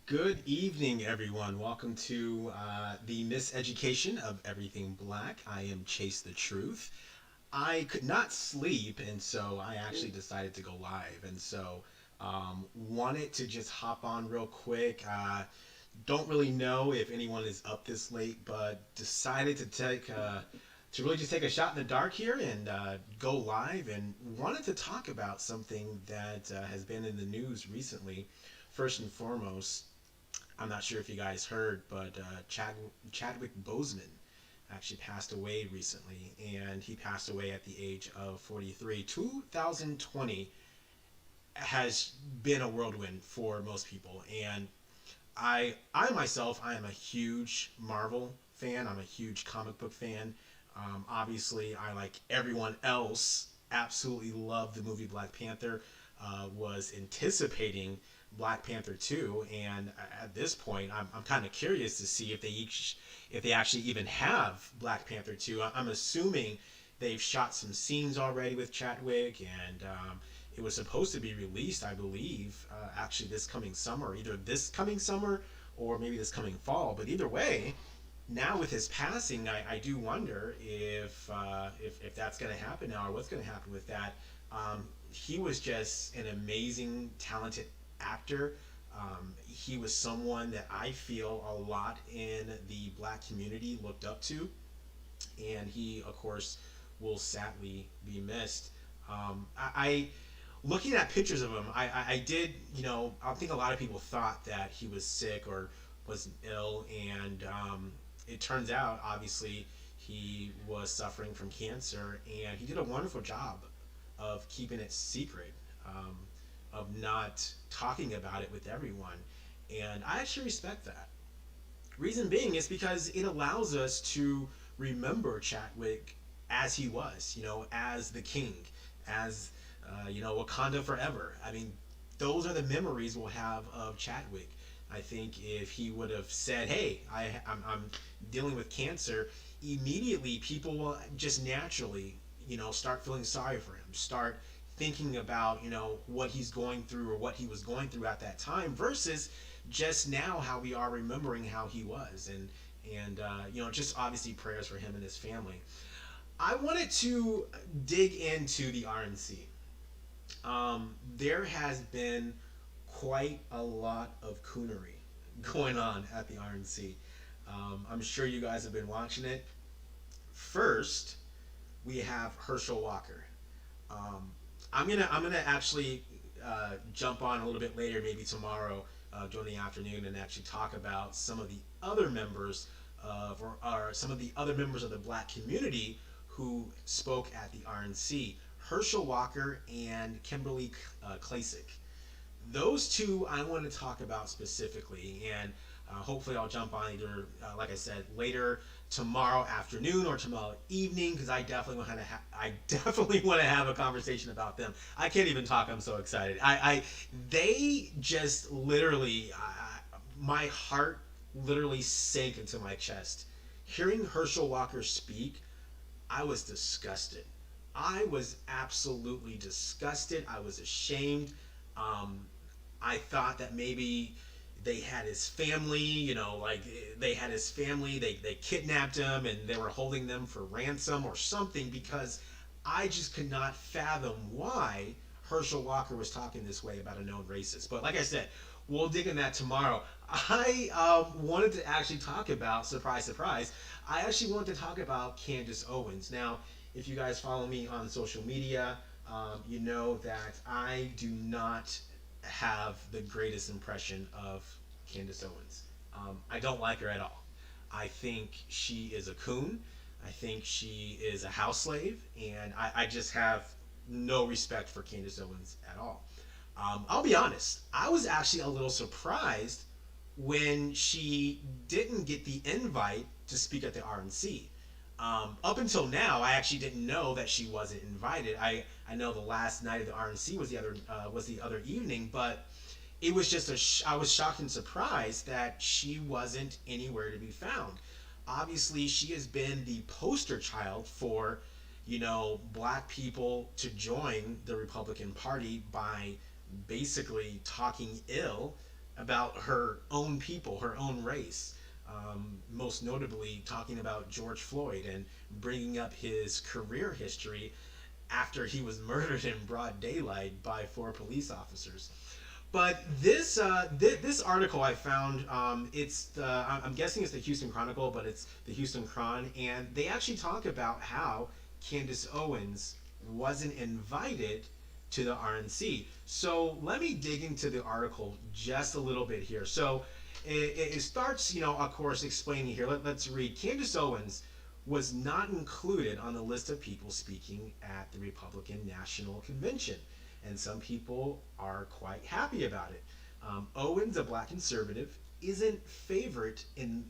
Good evening, everyone. Welcome to the Miseducation of Everything Black. I am Chase the Truth. I could not sleep, and so I actually decided to go live. And so wanted to just hop on real quick. Don't really know if anyone is up this late, but decided to really just take a shot in the dark here and go live. And wanted to talk about something that has been in the news recently. First and foremost, I'm not sure if you guys heard, but Chadwick Boseman actually passed away recently, and he passed away at the age of 43. 2020 has been a whirlwind for most people, and I myself, I am a huge Marvel fan. I'm a huge comic book fan. Obviously, I, like everyone else, absolutely love the movie Black Panther. Was anticipating Black Panther 2, and at this point, I'm kind of curious to see if they actually even have Black Panther 2. I'm assuming they've shot some scenes already with Chadwick, and it was supposed to be released, I believe, actually this coming summer, either this coming summer or maybe this coming fall. But either way, now with his passing, I do wonder if that's going to happen now, or what's going to happen with that. He was just an amazing, talented actor. He was someone that I feel a lot in the black community looked up to, and he, of course, will sadly be missed. I looking at pictures of him, I did, I think a lot of people thought that he was sick or was ill, and it turns out, obviously, he was suffering from cancer, and he did a wonderful job of keeping it secret, of not talking about it with everyone. And I actually respect that. Reason being is because it allows us to remember Chadwick as he was, as the king, as, Wakanda forever. I mean, those are the memories we'll have of Chadwick. I think if he would have said, "Hey, I'm dealing with cancer," immediately people will just naturally, start feeling sorry for him, start thinking about, what he's going through or what he was going through at that time, versus just now how we are remembering how he was, and just obviously prayers for him and his family. I wanted to dig into the RNC. There has been quite a lot of coonery going on at the RNC. I'm sure you guys have been watching it. First, we have Herschel Walker. Um, I'm gonna actually jump on a little bit later, maybe tomorrow during the afternoon, and actually talk about some of the other members or some of the other members of the black community who spoke at the RNC. Herschel Walker and Kimberly Klasick. Those two I want to talk about specifically, and hopefully I'll jump on either, like I said, later tomorrow afternoon or tomorrow evening, because I definitely want to have a conversation about them. I can't even talk. I'm so excited. They just literally, my heart literally sank into my chest. Hearing Herschel Walker speak, I was disgusted. I was absolutely disgusted. I was ashamed. Um, I thought that maybe they had his family, like they had his family, they kidnapped him and they were holding them for ransom or something, because I just could not fathom why Herschel Walker was talking this way about a known racist. But like I said, we'll dig in that tomorrow. I wanted to actually talk about, surprise, surprise, I actually wanted to talk about Candace Owens. Now, if you guys follow me on social media, you know that I do not have the greatest impression of Candace Owens. I don't like her at all. I think she is a coon. I think she is a house slave, and I just have no respect for Candace Owens at all. I'll be honest, I was actually a little surprised when she didn't get the invite to speak at the RNC. Up until now, I actually didn't know that she wasn't invited. I know the last night of the RNC was the other evening, but it was just I was shocked and surprised that she wasn't anywhere to be found. Obviously, she has been the poster child for, black people to join the Republican Party by basically talking ill about her own people, her own race. Most notably, talking about George Floyd and bringing up his career history after he was murdered in broad daylight by four police officers. But this article I found, I'm guessing it's the Houston Chronicle, but it's the Houston Cron, and they actually talk about how Candace Owens wasn't invited to the RNC. So let me dig into the article just a little bit here. So it starts, of course, explaining here. Let's read. Candace Owens was not included on the list of people speaking at the Republican National Convention, and some people are quite happy about it. Owens, a black conservative, isn't a favorite in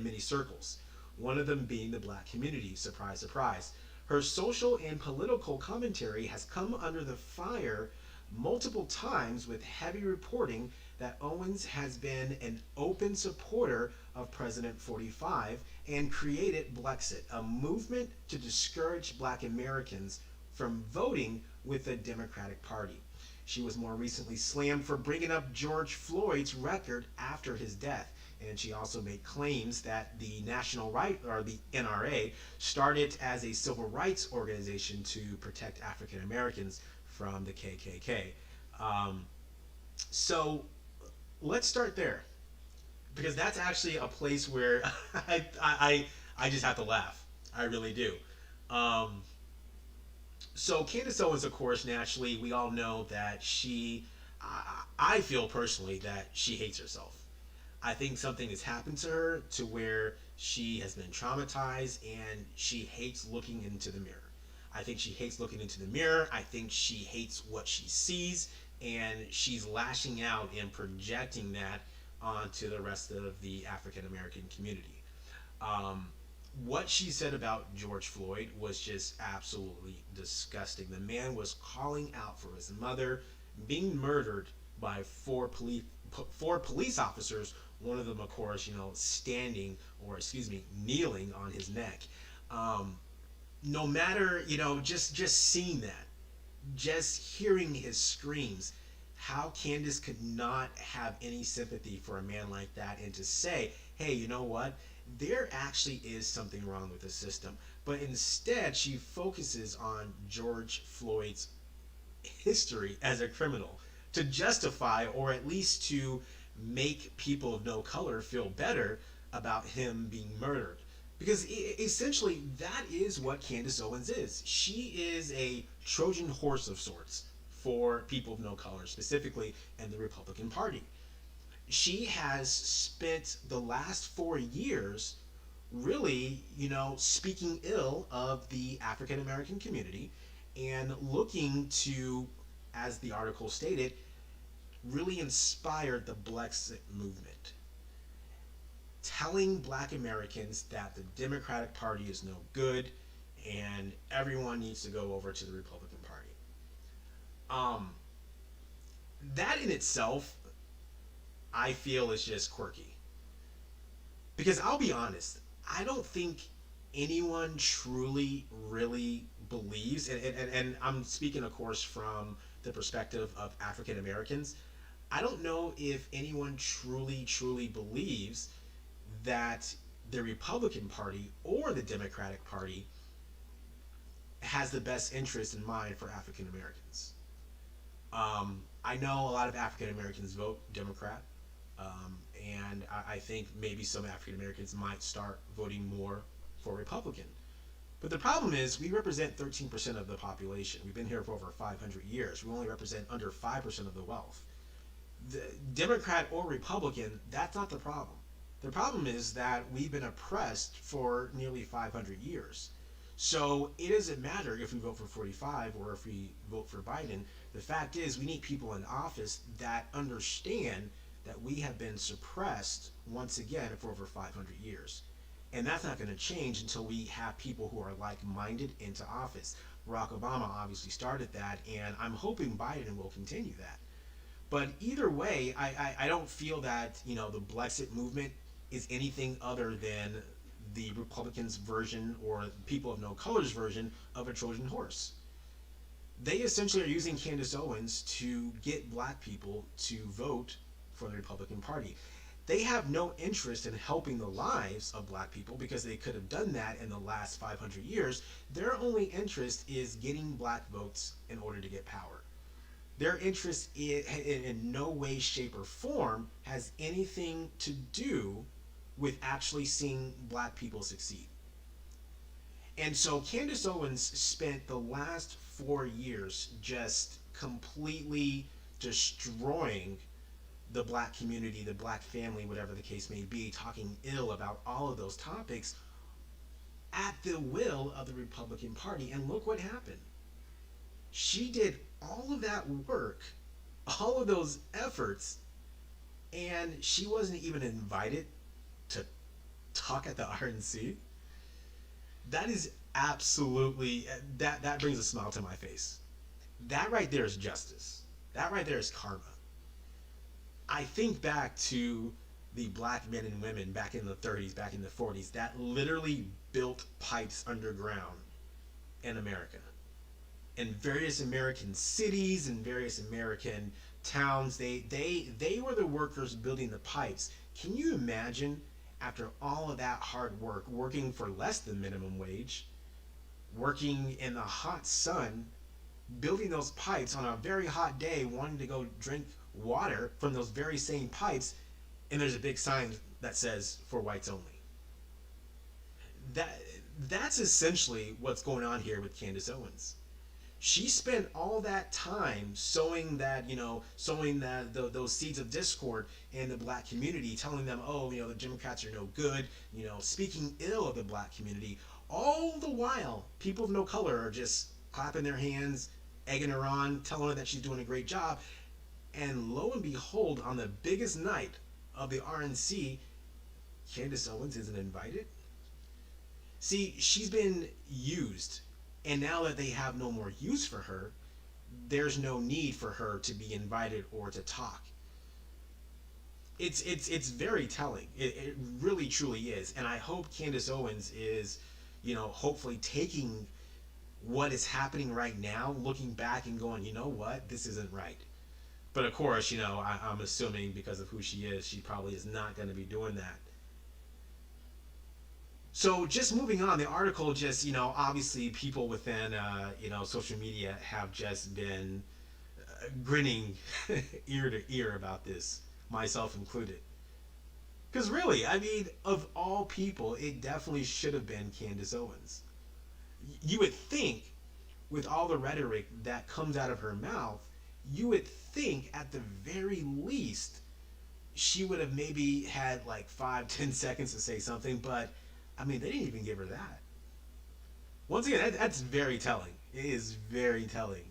many circles. One of them being the black community. Surprise, surprise. Her social and political commentary has come under the fire multiple times, with heavy reporting that Owens has been an open supporter of President 45 and created Blexit, a movement to discourage black Americans from voting with the Democratic Party. She was more recently slammed for bringing up George Floyd's record after his death, and she also made claims that the National Right, or the NRA, started as a civil rights organization to protect African Americans from the KKK. Um, so let's start there, because that's actually a place where I just have to laugh. I really do. Um, so Candace Owens, of course, naturally, we all know that I feel personally that she hates herself. I think something has happened to her to where she has been traumatized and she hates looking into the mirror. I think she hates looking into the mirror. I think she hates what she sees, and she's lashing out and projecting that onto the rest of the African American community. Um, what she said about George Floyd was just absolutely disgusting. The man was calling out for his mother being murdered by four police officers. One of them, of course, standing, or excuse me, kneeling on his neck. Um, no matter, just seeing that, just hearing his screams, how Candace could not have any sympathy for a man like that, and to say, hey, you know what? There actually is something wrong with the system. But instead, she focuses on George Floyd's history as a criminal to justify, or at least to make people of no color feel better about him being murdered. Because essentially, that is what Candace Owens is. She is a Trojan horse of sorts for people of no color, specifically in the Republican Party. She has spent the last 4 years really, speaking ill of the African American community and looking to, as the article stated, really inspire the Brexit movement, telling black Americans that the Democratic Party is no good and everyone needs to go over to the Republican Party. Um, that in itself, I feel, is just quirky. Because I'll be honest, I don't think anyone truly, really believes, and I'm speaking, of course, from the perspective of African Americans. I don't know if anyone truly, truly believes that the Republican Party or the Democratic Party has the best interest in mind for African Americans. I know a lot of African Americans vote Democrat, and I think maybe some African Americans might start voting more for Republican. But the problem is, we represent 13% of the population. We've been here for over 500 years. We only represent under 5% of the wealth. The Democrat or Republican, that's not the problem. The problem is that we've been oppressed for nearly 500 years. So it doesn't matter if we vote for 45 or if we vote for Biden. The fact is, we need people in office that understand that we have been suppressed once again for over 500 years. And that's not going to change until we have people who are like-minded into office. Barack Obama obviously started that, and I'm hoping Biden will continue that. But either way, I don't feel that, the Brexit movement is anything other than the Republicans' version, or people of no color's version, of a Trojan horse. They essentially are using Candace Owens to get black people to vote for the Republican Party. They have no interest in helping the lives of black people because they could have done that in the last 500 years. Their only interest is getting black votes in order to get power. Their interest in no way, shape, or form has anything to do with actually seeing black people succeed. And so Candace Owens spent the last 4 years just completely destroying the black community, the black family, whatever the case may be, talking ill about all of those topics at the will of the Republican Party. And look what happened. She did all of that work, all of those efforts, and she wasn't even invited to talk at the RNC. That is absolutely that brings a smile to my face. That right there is justice. That right there is karma. I think back to the black men and women back in the 30s, back in the 40s that literally built pipes underground in America. In various American cities and various American towns, they were the workers building the pipes. Can you imagine after all of that hard work, working for less than minimum wage, working in the hot sun, building those pipes on a very hot day, wanting to go drink water from those very same pipes, and there's a big sign that says for whites only. That that's essentially what's going on here with Candace Owens. She spent all that time sowing that, sowing those seeds of discord in the black community, telling them, oh, the Democrats are no good, speaking ill of the black community. All the while, people of no color are just clapping their hands, egging her on, telling her that she's doing a great job. And lo and behold, on the biggest night of the RNC, Candace Owens isn't invited. See, she's been used, and now that they have no more use for her, there's no need for her to be invited or to talk. It's very telling. It really truly is, and I hope Candace Owens is, hopefully taking what is happening right now, looking back and going, you know what, this isn't right. But of course, I'm assuming because of who she is, she probably is not going to be doing that. So just moving on, the article just, obviously people within, social media have just been grinning ear to ear about this, myself included. Because really, I mean, of all people, it definitely should have been Candace Owens. You would think, with all the rhetoric that comes out of her mouth, you would think at the very least she would have maybe had like 5, 10 seconds to say something, but I mean, they didn't even give her that. Once again, that's very telling. It is very telling.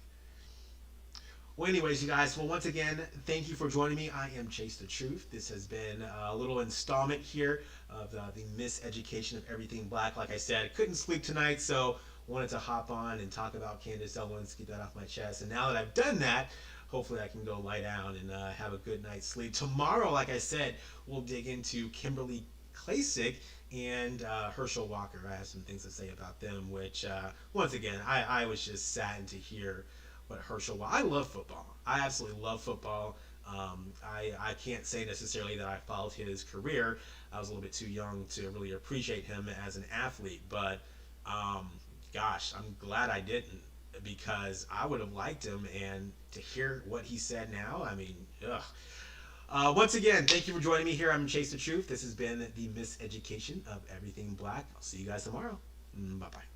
Well, anyways, you guys, well, once again, thank you for joining me. I am Chase the Truth. This has been a little installment here of the miseducation of everything black. Like I said, couldn't sleep tonight, so wanted to hop on and talk about Candace Owens, get that off my chest. And now that I've done that, hopefully I can go lie down and have a good night's sleep. Tomorrow, like I said, we'll dig into Kimberly Klasick and Herschel Walker. I have some things to say about them, which, once again, I was just saddened to hear what Herschel Walker. I love football. I absolutely love football. I can't say necessarily that I followed his career. I was a little bit too young to really appreciate him as an athlete, but gosh, I'm glad I didn't because I would have liked him, and to hear what he said now, I mean, ugh. Once again, thank you for joining me here. I'm Chase the Truth. This has been the Miseducation of Everything Black. I'll see you guys tomorrow. Bye bye.